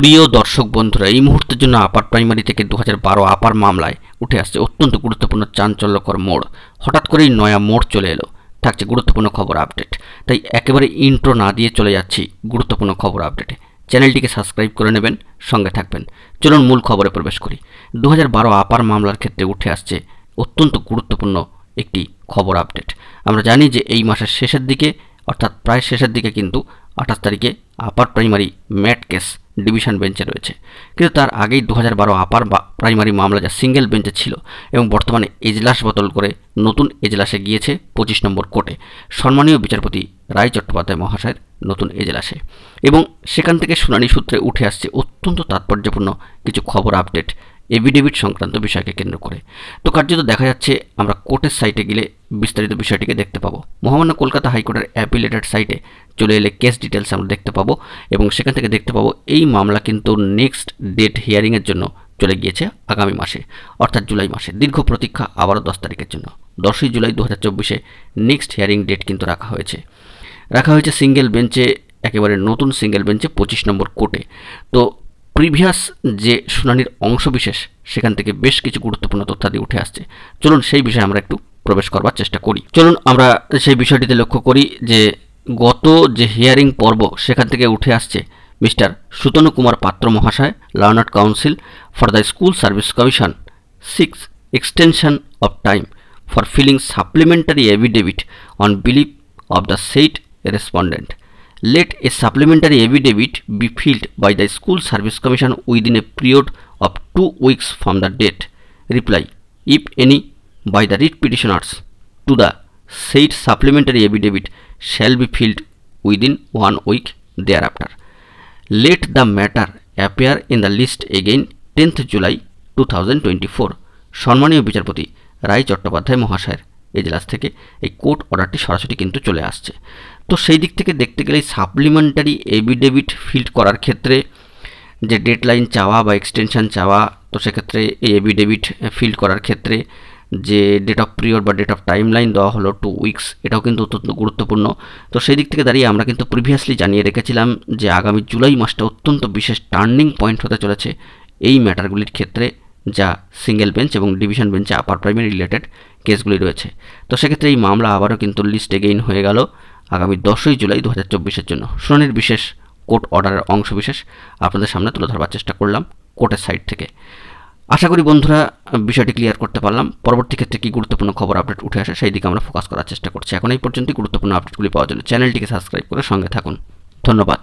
প্রিয় দর্শক বন্ধুরা, এই মুহূর্তের জন্য আপার প্রাইমারি থেকে 2012 আপার মামলায় উঠে আসছে অত্যন্ত গুরুত্বপূর্ণ চাঞ্চল্যকর মোড়। হঠাৎ করেই নয়া মোড় চলে এলো, থাকছে গুরুত্বপূর্ণ খবর আপডেট। তাই একেবারে ইন্ট্রো না দিয়ে চলে যাচ্ছি গুরুত্বপূর্ণ খবর আপডেটে। চ্যানেলটিকে সাবস্ক্রাইব করে নেবেন, সঙ্গে থাকবেন। চলুন মূল খবরে প্রবেশ করি। 2012 আপার মামলার ক্ষেত্রে উঠে আসছে অত্যন্ত গুরুত্বপূর্ণ একটি খবর আপডেট। আমরা জানি যে এই মাসের শেষের দিকে, অর্থাৎ প্রায় শেষের দিকে কিন্তু 28 তারিখে আপার প্রাইমারি ম্যাট কেস ডিভিশন বেঞ্চে রয়েছে। কিন্তু তার আগেই 2012 আপার প্রাইমারি মামলা যা সিঙ্গেল বেঞ্চে ছিল এবং বর্তমানে এজলাস বদল করে নতুন এজলাসে গিয়েছে 25 নম্বর কোর্টে, সম্মানীয় বিচারপতি রায় চট্টোপাধ্যায় মহাশয়ের নতুন এজলাসে। এবং সেখান থেকে শুনানি সূত্রে উঠে আসছে অত্যন্ত তাৎপর্যপূর্ণ কিছু খবর আপডেট এভিডেভিট সংক্রান্ত বিষয়কে কেন্দ্র করে। তো কার্যত দেখা যাচ্ছে আমরা কোর্টের সাইটে গেলে বিস্তারিত বিষয়টিকে দেখতে পাবো। মহামান্য কলকাতা হাইকোর্টের অ্যাপিলেটেড সাইটে চলে এলে কেস ডিটেলস আমরা দেখতে পাবো এবং সেখান থেকে দেখতে পাবো এই মামলা কিন্তু নেক্সট ডেট হিয়ারিংয়ের জন্য চলে গিয়েছে আগামী মাসে, অর্থাৎ জুলাই মাসে। দীর্ঘ প্রতীক্ষা আবারও 10 তারিখের জন্য 10ই জুলাই 2024 নেক্সট হিয়ারিং ডেট কিন্তু রাখা হয়েছে সিঙ্গেল বেঞ্চে, একেবারে নতুন সিঙ্গেল বেঞ্চে 25 নম্বর কোর্টে। তো প্রিভিয়াস যে শুনানির অংশবিশেষ সেখান থেকে বেশ কিছু গুরুত্বপূর্ণ তথ্যাদি উঠে আসছে। চলুন সেই বিষয়ে আমরা একটু প্রবেশ করবার চেষ্টা করি। চলুন আমরা সেই বিষয়টিতে লক্ষ্য করি যে গত যে হিয়ারিং পর্ব সেখান থেকে উঠে আসছে মিস্টার সুতনু কুমার পাত্র মহাশয়, learned council for the school service commission 6 extension of time for filling supplementary affidavit on belief of the said respondent. Let a supplementary affidavit be filled by the School Service Commission within a period of 2 weeks from the date. Reply, if any, by the writ petitioners to the said supplementary affidavit shall be filled within 1 week thereafter. Let the matter appear in the list again 10th July 2024. সম্মানীয় বিচারপতি রায় চট্টোপাধ্যায় মহাশয়ের এজলাস থেকে এই court অর্ডারটি সরাসরি কিন্তু চলে আসছে। তো সেই দিক থেকে দেখতে গেলে সাপ্লিমেন্টারি এভিডেভিট ফিল্ড করার ক্ষেত্রে যে ডেডলাইন চাওয়া বা এক্সটেনশন চাওয়া, তো সেক্ষেত্রে এই এভিডেভিট ফিল্ড করার ক্ষেত্রে যে ডেট অফ পিরিয়ড বা ডেট অফ টাইম লাইন দেওয়া হলো 2 উইকস, এটাও কিন্তু অত্যন্ত গুরুত্বপূর্ণ। তো সেই দিক থেকে দাঁড়িয়ে আমরা কিন্তু প্রিভিয়াসলি জানিয়ে রেখেছিলাম যে আগামী জুলাই মাসটা অত্যন্ত বিশেষ টার্নিং পয়েন্ট হতে চলেছে এই ম্যাটারগুলির ক্ষেত্রে, যা সিঙ্গেল বেঞ্চ এবং ডিভিশন বেঞ্চে আপার প্রাইমারি রিলেটেড কেসগুলি রয়েছে। তো সেক্ষেত্রে এই মামলা আবারও কিন্তু লিস্ট এগেইন হয়ে গেল আগামী 10ই জুলাই 2024 জন্য। শুনানির বিশেষ কোর্ট অর্ডারের অংশবিশেষ আপনাদের সামনে তুলে ধরবার চেষ্টা করলাম কোর্টের সাইড থেকে। আশা করি বন্ধুরা বিষয়টি ক্লিয়ার করতে পারলাম। পরবর্তী ক্ষেত্রে কি গুরুত্বপূর্ণ খবর আপডেট উঠে আসে সেই দিকে আমরা ফোকাস করার চেষ্টা করছি। এখন এই পর্যন্ত গুরুত্বপূর্ণ আপডেটগুলি পাওয়ার জন্য চ্যানেলটিকে সাবস্ক্রাইব করে সঙ্গে থাকুন। ধন্যবাদ।